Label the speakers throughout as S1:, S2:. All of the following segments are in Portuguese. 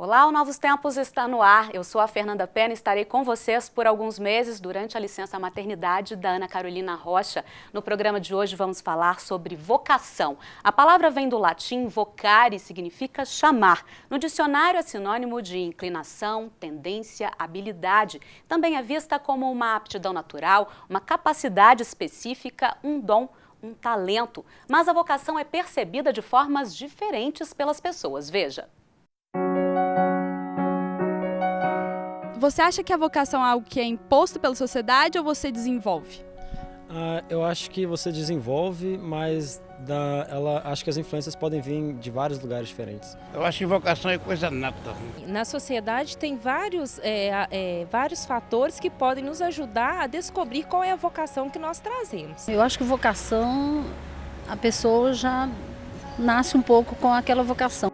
S1: Olá, o Novos Tempos está no ar. Eu sou a Fernanda Pena e estarei com vocês por alguns meses durante a licença maternidade da Ana Carolina Rocha. No programa de hoje vamos falar sobre vocação. A palavra vem do latim vocare e significa chamar. No dicionário é sinônimo de inclinação, tendência, habilidade. Também é vista como uma aptidão natural, uma capacidade específica, um dom, um talento. Mas a vocação é percebida de formas diferentes pelas pessoas. Veja.
S2: Você acha que a vocação é algo que é imposto pela sociedade ou você desenvolve?
S3: Eu acho que você desenvolve, mas acho que as influências podem vir de vários lugares diferentes.
S4: Eu acho que vocação é coisa nata.
S5: Na sociedade tem vários fatores que podem nos ajudar a descobrir qual é a vocação que nós trazemos.
S6: Eu acho que vocação, a pessoa já nasce um pouco com aquela vocação.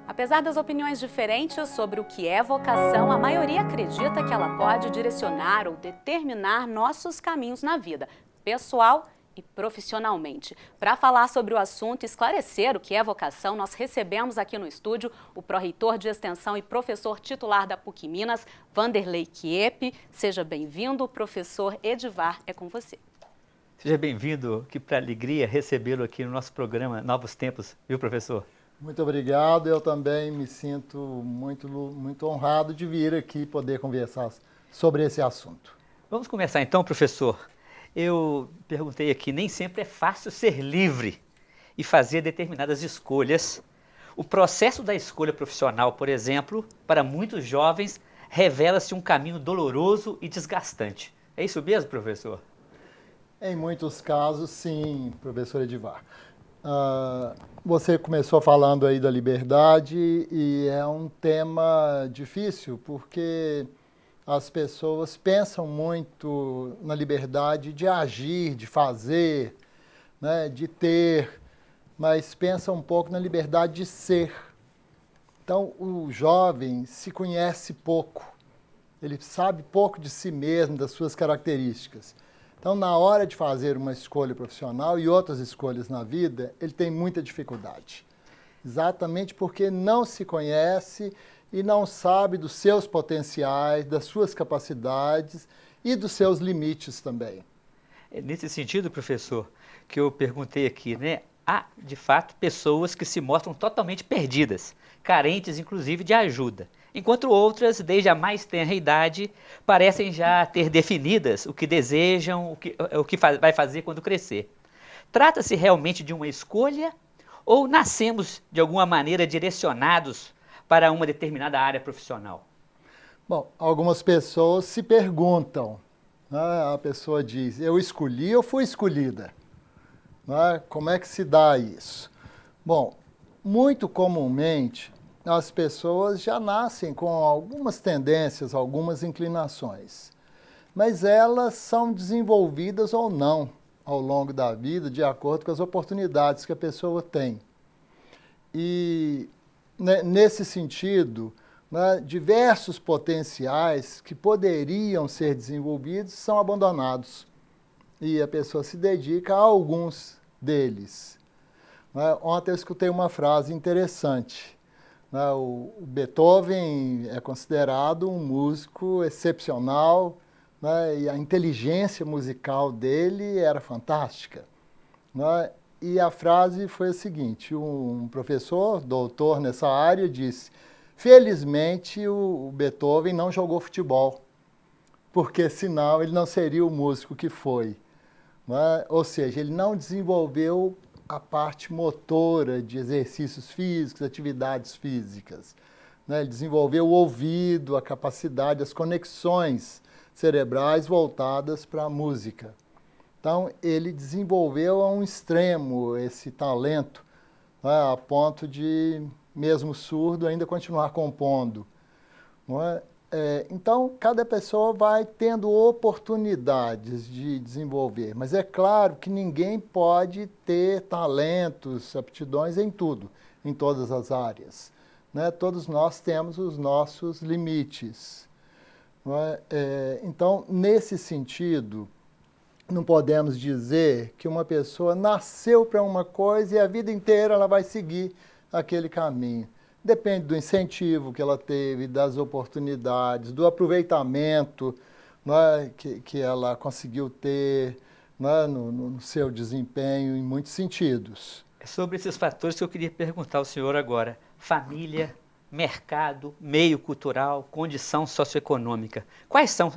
S1: Apesar das opiniões diferentes sobre o que é vocação, a maioria acredita que ela pode direcionar ou determinar nossos caminhos na vida, pessoal e profissionalmente. Para falar sobre o assunto e esclarecer o que é vocação, nós recebemos aqui no estúdio o pró-reitor de extensão e professor titular da PUC Minas, Vanderlei Chieppi. Seja bem-vindo, professor Edivar, é com você.
S7: Seja bem-vindo, que para alegria recebê-lo aqui no nosso programa Novos Tempos, viu, professor?
S8: Muito obrigado, eu também me sinto muito honrado de vir aqui e poder conversar sobre esse assunto.
S7: Vamos começar então, professor. Eu perguntei aqui, nem sempre é fácil ser livre e fazer determinadas escolhas. O processo da escolha profissional, por exemplo, para muitos jovens, revela-se um caminho doloroso e desgastante. É isso mesmo, professor?
S8: Em muitos casos, sim, professor Edivar. Você começou falando aí da liberdade e é um tema difícil porque as pessoas pensam muito na liberdade de agir, de fazer, né, de ter, mas pensam um pouco na liberdade de ser. Então, o jovem se conhece pouco, ele sabe pouco de si mesmo, das suas características. Então, na hora de fazer uma escolha profissional e outras escolhas na vida, ele tem muita dificuldade. Exatamente porque não se conhece e não sabe dos seus potenciais, das suas capacidades e dos seus limites também.
S7: É nesse sentido, professor, que eu perguntei aqui, né? Há, de fato, pessoas que se mostram totalmente perdidas, carentes, inclusive, de ajuda, enquanto outras, desde a mais tenra idade, parecem já ter definidas o que desejam, o que vai fazer quando crescer. Trata-se realmente de uma escolha ou nascemos, de alguma maneira, direcionados para uma determinada área profissional?
S8: Bom, algumas pessoas se perguntam, né? A pessoa diz, eu escolhi ou fui escolhida? Né? Como é que se dá isso? Bom, muito comumente, as pessoas já nascem com algumas tendências, algumas inclinações, mas elas são desenvolvidas ou não ao longo da vida, de acordo com as oportunidades que a pessoa tem. E, né, nesse sentido, né, diversos potenciais que poderiam ser desenvolvidos são abandonados. E a pessoa se dedica a alguns deles. Né? Ontem eu escutei uma frase interessante. Né? O Beethoven é considerado um músico excepcional, né? E a inteligência musical dele era fantástica. Né? E a frase foi a seguinte, um professor, doutor nessa área, disse, felizmente o Beethoven não jogou futebol, porque senão ele não seria o músico que foi. Né? Ou seja, ele não desenvolveu a parte motora de exercícios físicos, atividades físicas. Né? Ele desenvolveu o ouvido, a capacidade, as conexões cerebrais voltadas para a música. Então, ele desenvolveu a um extremo esse talento, né? A ponto de, mesmo surdo, ainda continuar compondo. Não é? Então, cada pessoa vai tendo oportunidades de desenvolver, mas é claro que ninguém pode ter talentos, aptidões em tudo, em todas as áreas, né? Todos nós temos os nossos limites. Não é? Então, nesse sentido, não podemos dizer que uma pessoa nasceu para uma coisa e a vida inteira ela vai seguir aquele caminho. Depende do incentivo que ela teve, das oportunidades, do aproveitamento, né, que ela conseguiu ter, né, no seu desempenho, em muitos sentidos.
S7: É sobre esses fatores que eu queria perguntar ao senhor agora. Família, mercado, meio cultural, condição socioeconômica. Quais são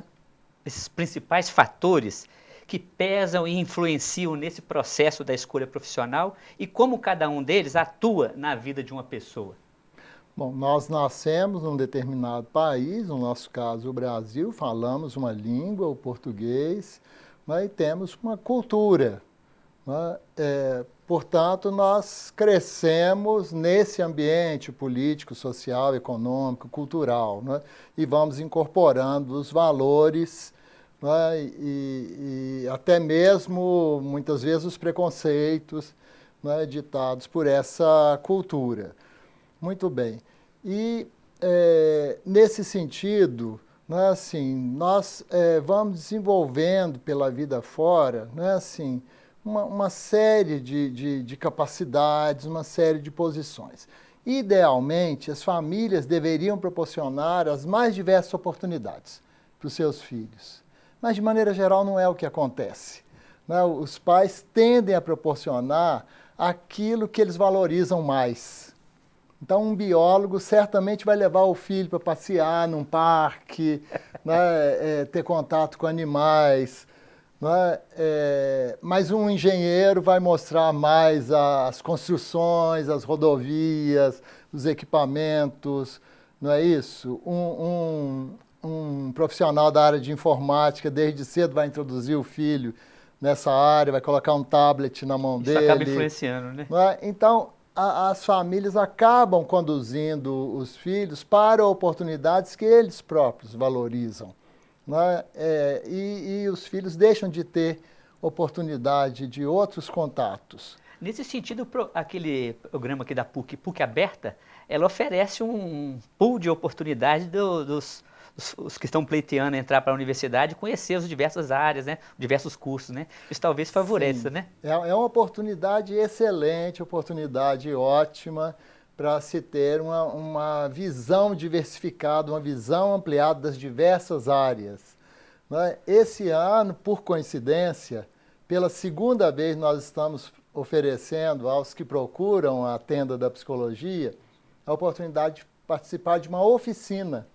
S7: esses principais fatores que pesam e influenciam nesse processo da escolha profissional e como cada um deles atua na vida de uma pessoa?
S8: Bom, nós nascemos num determinado país, no nosso caso o Brasil, falamos uma língua, o português, né, e temos uma cultura. Né? Portanto, nós crescemos nesse ambiente político, social, econômico, cultural, né? E vamos incorporando os valores, né? E até mesmo, muitas vezes, os preconceitos, né, ditados por essa cultura. Muito bem. E, nesse sentido, né, assim, nós vamos desenvolvendo pela vida fora, né, assim, uma série de capacidades, uma série de posições. Idealmente, as famílias deveriam proporcionar as mais diversas oportunidades para os seus filhos. Mas, de maneira geral, não é o que acontece. Né? Os pais tendem a proporcionar aquilo que eles valorizam mais. Então, um biólogo certamente vai levar o filho para passear num parque, né, ter contato com animais, né, mas um engenheiro vai mostrar mais as construções, as rodovias, os equipamentos, não é isso? Um profissional da área de informática, desde cedo, vai introduzir o filho nessa área, vai colocar um tablet na mão dele.
S7: Isso acaba influenciando, né?
S8: Não é? Então, as famílias acabam conduzindo os filhos para oportunidades que eles próprios valorizam. Né? E os filhos deixam de ter oportunidade de outros contatos.
S7: Nesse sentido, aquele programa aqui da PUC, PUC Aberta, ela oferece um pool de oportunidade dos que estão pleiteando entrar para a universidade, conhecer as diversas áreas, né? Diversos cursos, né? Isso talvez favoreça, né?
S8: É uma oportunidade excelente, oportunidade ótima para se ter uma visão diversificada, uma visão ampliada das diversas áreas. Né? Esse ano, por coincidência, pela segunda vez nós estamos oferecendo aos que procuram a tenda da psicologia a oportunidade de participar de uma oficina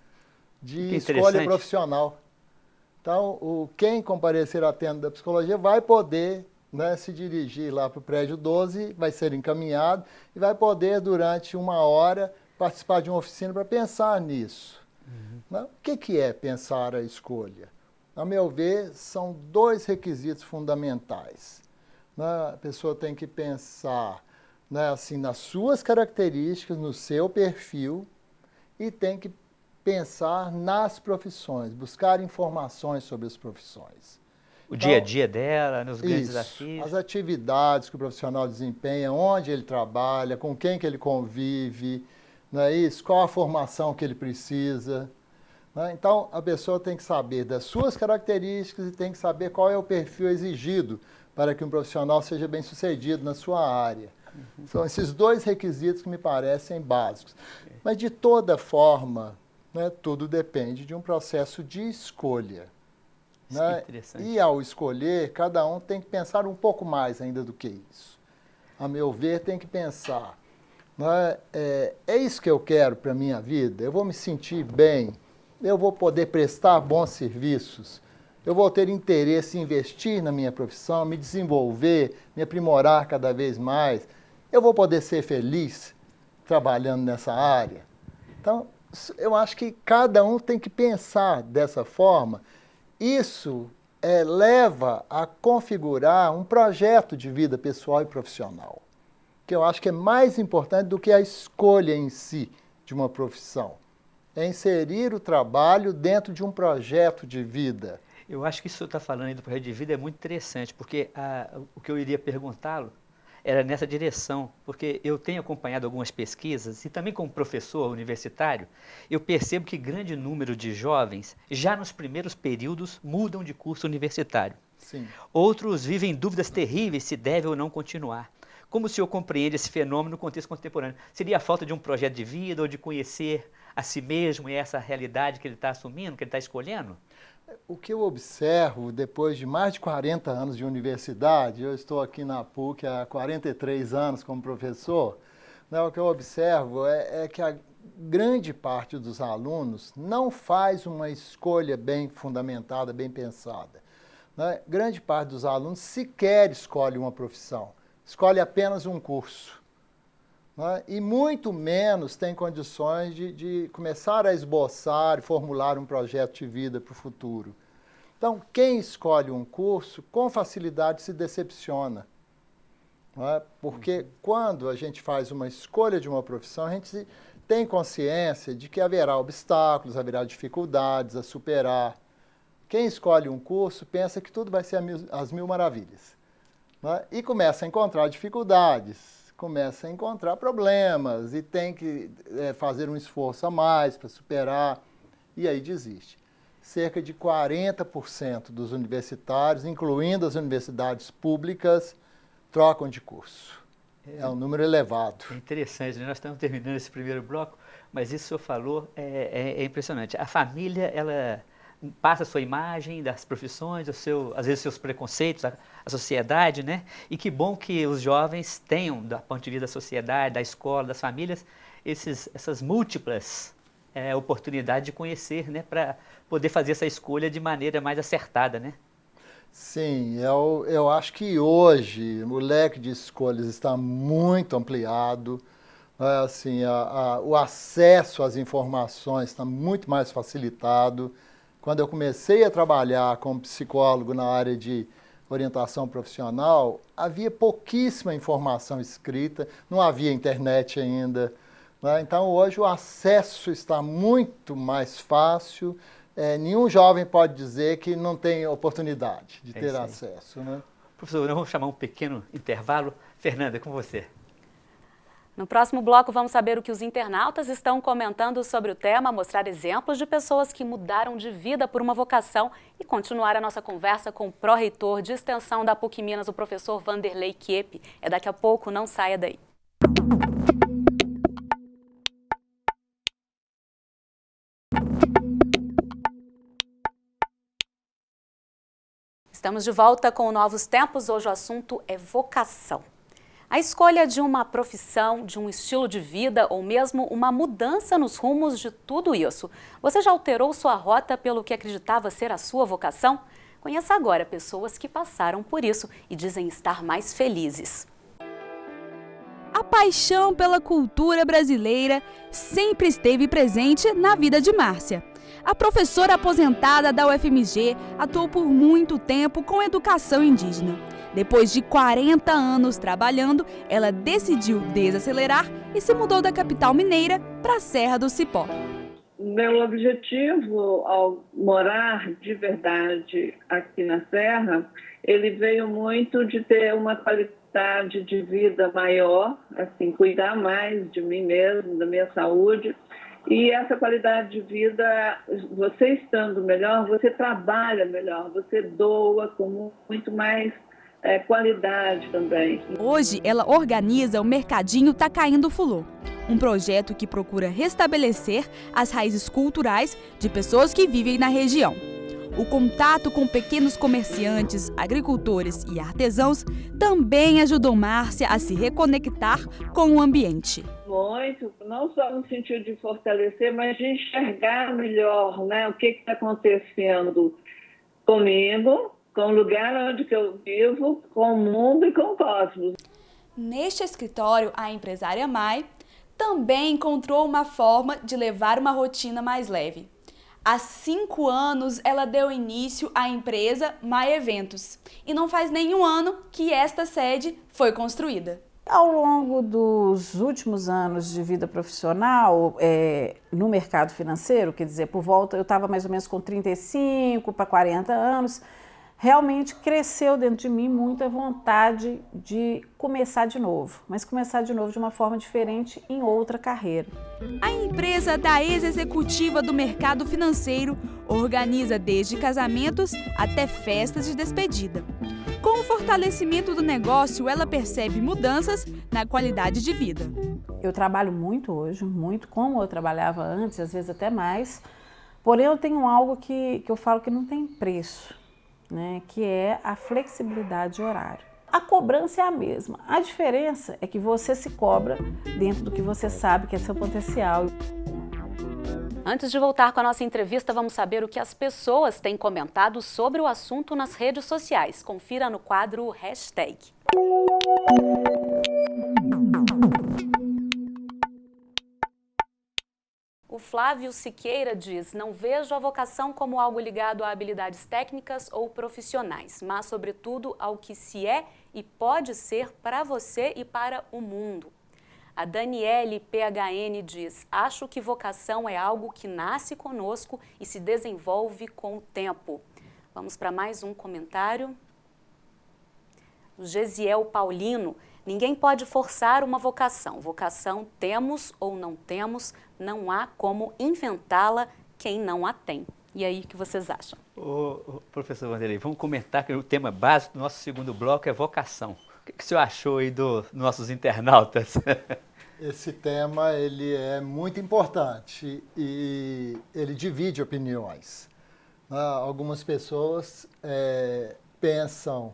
S8: de escolha profissional. Então, quem comparecer à tenda da psicologia vai poder, né, se dirigir lá para o prédio 12, vai ser encaminhado e vai poder, durante 1 hora, participar de uma oficina para pensar nisso. Né? O que é pensar a escolha? A meu ver, são 2 requisitos fundamentais. Né? A pessoa tem que pensar, né, assim, nas suas características, no seu perfil, e tem que pensar nas profissões, buscar informações sobre as profissões.
S7: O dia a dia dela, nos grandes desafios.
S8: As atividades que o profissional desempenha, onde ele trabalha, com quem que ele convive, não é isso? Qual a formação que ele precisa. Né? Então, a pessoa tem que saber das suas características e tem que saber qual é o perfil exigido para que um profissional seja bem-sucedido na sua área. São esses 2 requisitos que me parecem básicos. Mas, de toda forma, né, tudo depende de um processo de escolha. Né?
S7: Interessante.
S8: E, ao escolher, cada um tem que pensar um pouco mais ainda do que isso. A meu ver, tem que pensar, né, é isso que eu quero para a minha vida? Eu vou me sentir bem? Eu vou poder prestar bons serviços? Eu vou ter interesse em investir na minha profissão, me desenvolver, me aprimorar cada vez mais? Eu vou poder ser feliz trabalhando nessa área? Então, eu acho que cada um tem que pensar dessa forma. Isso leva a configurar um projeto de vida pessoal e profissional, que eu acho que é mais importante do que a escolha em si de uma profissão. é inserir o trabalho dentro de um projeto de vida.
S7: Eu acho que isso que o senhor está falando aí do projeto de vida é muito interessante, porque o que eu iria perguntá-lo era nessa direção, porque eu tenho acompanhado algumas pesquisas e também como professor universitário, eu percebo que grande número de jovens, já nos primeiros períodos, mudam de curso universitário.
S8: Sim.
S7: Outros vivem dúvidas terríveis se deve ou não continuar. Como o senhor compreende esse fenômeno no contexto contemporâneo? Seria a falta de um projeto de vida ou de conhecer a si mesmo e essa realidade que ele está assumindo, que ele está escolhendo?
S8: O que eu observo, depois de mais de 40 anos de universidade, eu estou aqui na PUC há 43 anos como professor, né, o que eu observo é que a grande parte dos alunos não faz uma escolha bem fundamentada, bem pensada. Né? Grande parte dos alunos sequer escolhe uma profissão, escolhe apenas um curso. Né? E muito menos tem condições de começar a esboçar e formular um projeto de vida para o futuro. Então, quem escolhe um curso, com facilidade se decepciona. Né? Porque quando a gente faz uma escolha de uma profissão, a gente tem consciência de que haverá obstáculos, haverá dificuldades a superar. Quem escolhe um curso pensa que tudo vai ser às mil maravilhas. Né? E começa a encontrar dificuldades, começa a encontrar problemas e tem que fazer um esforço a mais para superar, e aí desiste. Cerca de 40% dos universitários, incluindo as universidades públicas, trocam de curso. É um número elevado.
S7: É interessante, né? Nós estamos terminando esse primeiro bloco, mas isso que o senhor falou é impressionante. A família, ela passa a sua imagem das profissões, às vezes seus preconceitos, a sociedade, né? E que bom que os jovens tenham, do ponto de vista da sociedade, da escola, das famílias, essas múltiplas oportunidades de conhecer, né? Para poder fazer essa escolha de maneira mais acertada, né?
S8: Sim, eu acho que hoje o leque de escolhas está muito ampliado. Assim, o acesso às informações está muito mais facilitado. Quando eu comecei a trabalhar como psicólogo na área de orientação profissional, havia pouquíssima informação escrita, não havia internet ainda. Né? Então, hoje o acesso está muito mais fácil. Nenhum jovem pode dizer que não tem oportunidade de ter acesso. Né?
S7: Professor, nós vamos chamar um pequeno intervalo. Fernanda, com você.
S1: No próximo bloco, vamos saber o que os internautas estão comentando sobre o tema, mostrar exemplos de pessoas que mudaram de vida por uma vocação e continuar a nossa conversa com o pró-reitor de extensão da PUC Minas, o professor Vanderlei Kiepe. É daqui a pouco, não saia daí. Estamos de volta com o Novos Tempos. Hoje o assunto é vocação. A escolha de uma profissão, de um estilo de vida ou mesmo uma mudança nos rumos de tudo isso. Você já alterou sua rota pelo que acreditava ser a sua vocação? Conheça agora pessoas que passaram por isso e dizem estar mais felizes.
S2: A paixão pela cultura brasileira sempre esteve presente na vida de Márcia. A professora aposentada da UFMG atuou por muito tempo com educação indígena. Depois de 40 anos trabalhando, ela decidiu desacelerar e se mudou da capital mineira para a Serra do Cipó.
S9: Meu objetivo ao morar de verdade aqui na Serra, ele veio muito de ter uma qualidade de vida maior, assim, cuidar mais de mim mesmo, da minha saúde. E essa qualidade de vida, você estando melhor, você trabalha melhor, você doa com muito mais qualidade também.
S2: Hoje, ela organiza o Mercadinho Tá Caindo Fulô, um projeto que procura restabelecer as raízes culturais de pessoas que vivem na região. O contato com pequenos comerciantes, agricultores e artesãos também ajudou Márcia a se reconectar com o ambiente.
S9: Muito, não só no sentido de fortalecer, mas de enxergar melhor, né, o que está acontecendo comigo, com o lugar onde que eu vivo, com o mundo e com o cosmos.
S2: Neste escritório, a empresária Mai também encontrou uma forma de levar uma rotina mais leve. Há 5 anos, ela deu início à empresa Mai Eventos. E não faz nenhum ano que esta sede foi construída.
S10: Ao longo dos últimos anos de vida profissional, no mercado financeiro, quer dizer, por volta, eu estava mais ou menos com 35 para 40 anos, realmente cresceu dentro de mim muita vontade de começar de novo, mas começar de novo de uma forma diferente em outra carreira.
S2: A empresa da ex-executiva do mercado financeiro organiza desde casamentos até festas de despedida. Com o fortalecimento do negócio, ela percebe mudanças na qualidade de vida.
S10: Eu trabalho muito hoje, muito como eu trabalhava antes, às vezes até mais, porém eu tenho algo que eu falo que não tem preço, né? Que é a flexibilidade de horário. A cobrança é a mesma, a diferença é que você se cobra dentro do que você sabe que é seu potencial.
S1: Antes de voltar com a nossa entrevista, vamos saber o que as pessoas têm comentado sobre o assunto nas redes sociais. Confira no quadro Hashtag. O Flávio Siqueira diz: não vejo a vocação como algo ligado a habilidades técnicas ou profissionais, mas sobretudo ao que se é e pode ser para você e para o mundo. A Daniele PHN diz: acho que vocação é algo que nasce conosco e se desenvolve com o tempo. Vamos para mais um comentário. O Gesiel Paulino: ninguém pode forçar uma vocação. Vocação temos ou não temos, não há como inventá-la quem não a tem. E aí, o que vocês acham?
S7: Professor Vanderlei, vamos comentar que o tema básico do nosso segundo bloco é vocação. O que o senhor achou aí dos nossos internautas?
S8: Esse tema ele é muito importante e ele divide opiniões. Algumas pessoas pensam,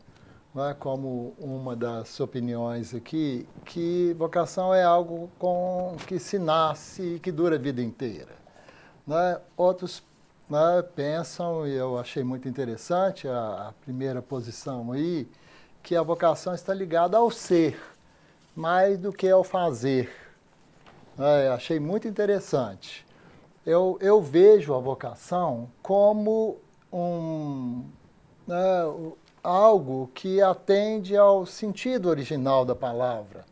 S8: como uma das opiniões aqui, que vocação é algo com que se nasce e que dura a vida inteira. Outros pensam, e eu achei muito interessante a primeira posição aí, que a vocação está ligada ao ser, mais do que ao fazer. Achei muito interessante. Eu vejo a vocação como algo que atende ao sentido original da palavra,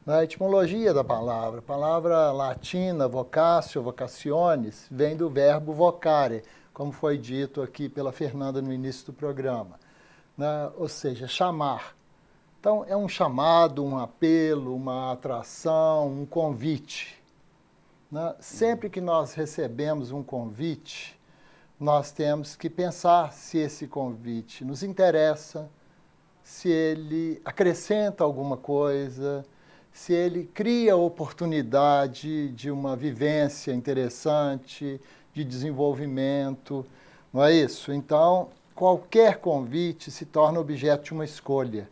S8: a etimologia da palavra. A palavra latina, vocatio, vocationes, vem do verbo vocare, como foi dito aqui pela Fernanda no início do programa. Ou seja, chamar. Então, é um chamado, um apelo, uma atração, um convite. Sempre que nós recebemos um convite, nós temos que pensar se esse convite nos interessa, se ele acrescenta alguma coisa, se ele cria oportunidade de uma vivência interessante, de desenvolvimento, não é isso? Então, qualquer convite se torna objeto de uma escolha.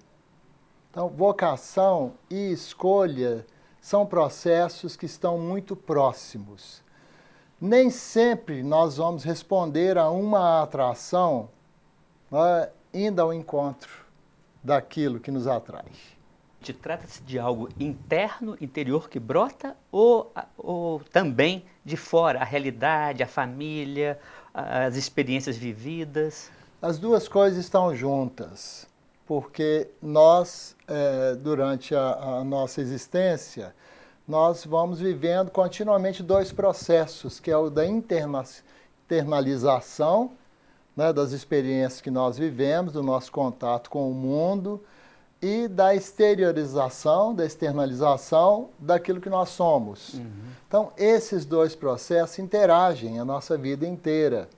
S8: Então, vocação e escolha são processos que estão muito próximos. Nem sempre nós vamos responder a uma atração indo ao encontro daquilo que nos atrai.
S7: Trata-se de algo interno, interior, que brota ou também de fora, a realidade, a família, as experiências vividas?
S8: As duas coisas estão juntas, porque nós, durante a nossa existência, nós vamos vivendo continuamente dois processos, que é o da internalização, das experiências que nós vivemos, do nosso contato com o mundo, e da exteriorização, da externalização daquilo que nós somos. Então, esses dois processos interagem a nossa vida inteira.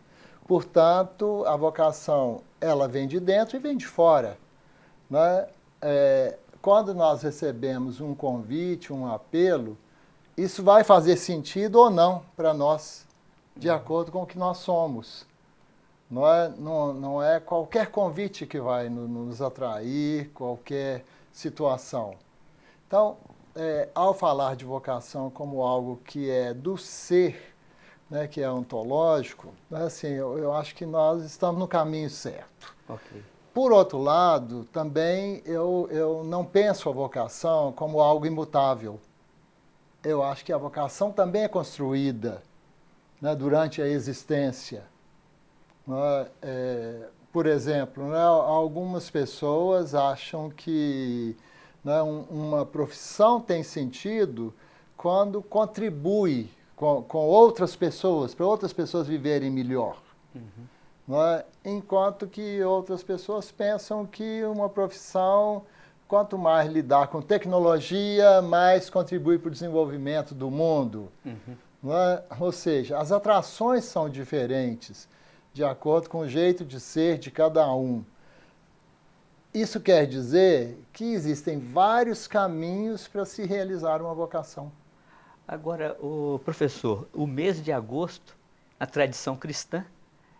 S8: Portanto, a vocação, ela vem de dentro e vem de fora. Quando nós recebemos um convite, um apelo, isso vai fazer sentido ou não para nós, de acordo com o que nós somos. Não é qualquer convite que vai nos atrair, qualquer situação. Então, ao falar de vocação como algo que é do ser, que é ontológico, assim, eu acho que nós estamos no caminho certo.
S7: Okay.
S8: Por outro lado, também eu não penso a vocação como algo imutável. Eu acho que a vocação também é construída durante a existência. Por exemplo, algumas pessoas acham que né? Uma profissão tem sentido quando contribui com outras pessoas, para outras pessoas viverem melhor. Né? Enquanto que outras pessoas pensam que uma profissão, quanto mais lidar com tecnologia, mais contribui para o desenvolvimento do mundo. Né? Ou seja, as atrações são diferentes, de acordo com o jeito de ser de cada um. Isso quer dizer que existem vários caminhos para se realizar uma vocação.
S7: Agora, professor, o mês de agosto, na tradição cristã,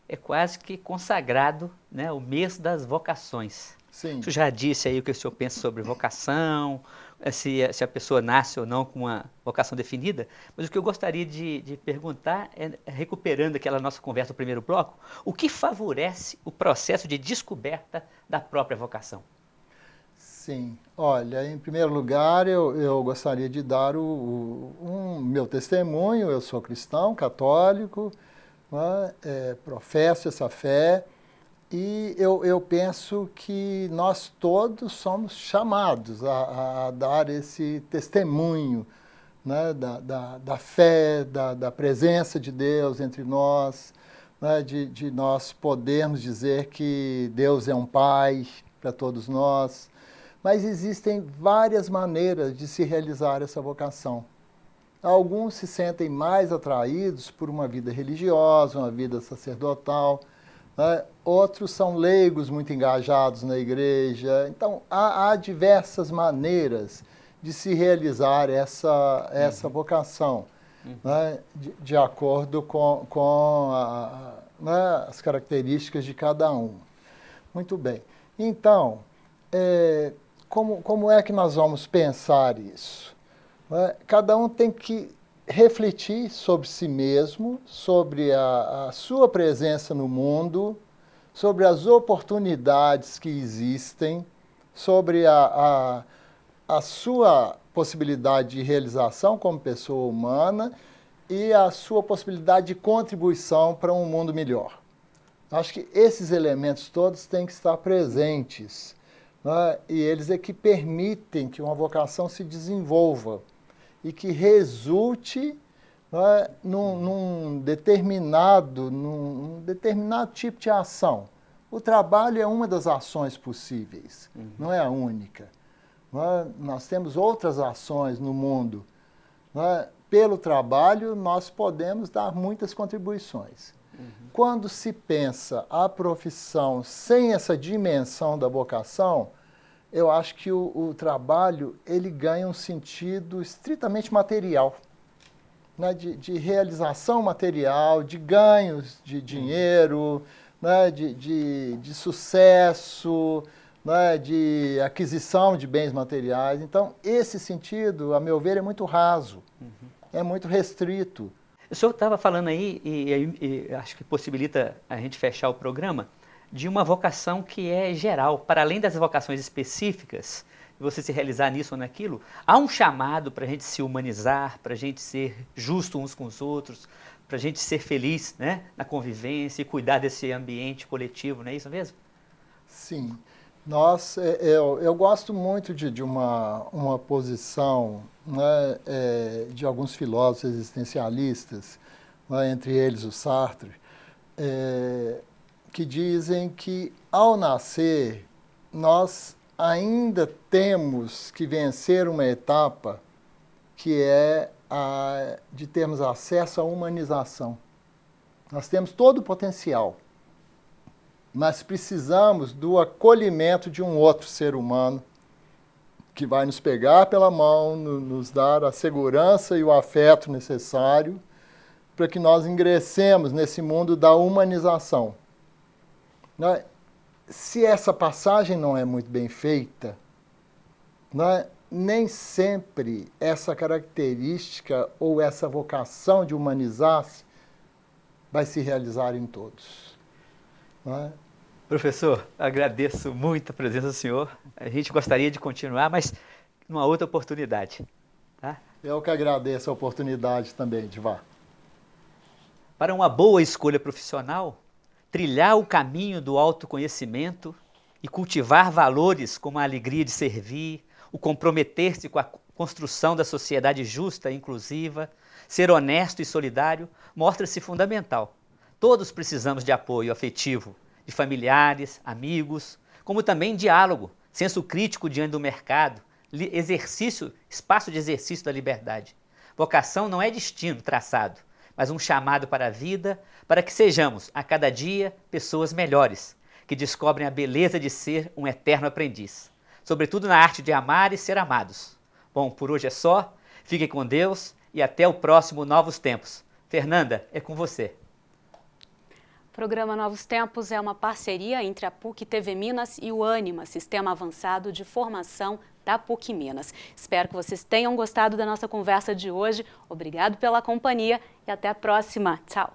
S7: é quase que consagrado, né, o mês das vocações.
S8: Sim.
S7: O senhor já disse aí o que o senhor pensa sobre vocação, se a pessoa nasce ou não com uma vocação definida, mas o que eu gostaria de perguntar é, recuperando aquela nossa conversa do primeiro bloco, o que favorece o processo de descoberta da própria vocação?
S8: Sim. Olha, em primeiro lugar, eu gostaria de dar meu testemunho. Eu sou cristão, católico, né, professo essa fé, e eu penso que nós todos somos chamados a dar esse testemunho, né, da fé, da presença de Deus entre nós, né, de nós podermos dizer que Deus é um Pai para todos nós. Mas existem várias maneiras de se realizar essa vocação. Alguns se sentem mais atraídos por uma vida religiosa, uma vida sacerdotal, né? Outros são leigos muito engajados na igreja. Então, há diversas maneiras de se realizar essa vocação, né? De acordo com né, as características de cada um. Muito bem. Então, como é que nós vamos pensar isso? Cada um tem que refletir sobre si mesmo, sobre a sua presença no mundo, sobre as oportunidades que existem, sobre a sua possibilidade de realização como pessoa humana e a sua possibilidade de contribuição para um mundo melhor. Acho que esses elementos todos têm que estar presentes, né? E eles é que permitem que uma vocação se desenvolva e que resulte, né, num determinado tipo de ação. O trabalho é uma das ações possíveis, não é a única. Nós temos outras ações no mundo. Pelo trabalho, nós podemos dar muitas contribuições. Quando se pensa a profissão sem essa dimensão da vocação, eu acho que o trabalho ele ganha um sentido estritamente material, né? De realização material, de ganhos de dinheiro, né? de sucesso, né? De aquisição de bens materiais. Então, esse sentido, a meu ver, é muito raso, é muito restrito.
S7: O senhor estava falando aí, e acho que possibilita a gente fechar o programa, de uma vocação que é geral, para além das vocações específicas, você se realizar nisso ou naquilo, há um chamado para a gente se humanizar, para a gente ser justo uns com os outros, para a gente ser feliz, né, na convivência e cuidar desse ambiente coletivo, não é isso mesmo?
S8: Sim. Eu gosto muito de uma posição, né, de alguns filósofos existencialistas, né, entre eles o Sartre, que dizem que, ao nascer, nós ainda temos que vencer uma etapa que é a de termos acesso à humanização. Nós temos todo o potencial, mas precisamos do acolhimento de um outro ser humano que vai nos pegar pela mão, nos dar a segurança e o afeto necessário para que nós ingressemos nesse mundo da humanização. Se essa passagem não é muito bem feita, nem sempre essa característica ou essa vocação de humanizar-se vai se realizar em todos.
S7: Professor, agradeço muito a presença do senhor. A gente gostaria de continuar, mas numa outra oportunidade. Tá?
S8: Eu que agradeço a oportunidade também, Divar.
S7: Para uma boa escolha profissional, trilhar o caminho do autoconhecimento e cultivar valores como a alegria de servir, o comprometer-se com a construção da sociedade justa e inclusiva, ser honesto e solidário, mostra-se fundamental. Todos precisamos de apoio afetivo, de familiares, amigos, como também diálogo, senso crítico diante do mercado, espaço de exercício da liberdade. Vocação não é destino traçado, mas um chamado para a vida, para que sejamos, a cada dia, pessoas melhores, que descobrem a beleza de ser um eterno aprendiz, sobretudo na arte de amar e ser amados. Bom, por hoje é só, fiquem com Deus e até o próximo Novos Tempos. Fernanda, é com você.
S1: O programa Novos Tempos é uma parceria entre a PUC TV Minas e o Ânima, Sistema Avançado de Formação da PUC Minas. Espero que vocês tenham gostado da nossa conversa de hoje. Obrigado pela companhia e até a próxima. Tchau!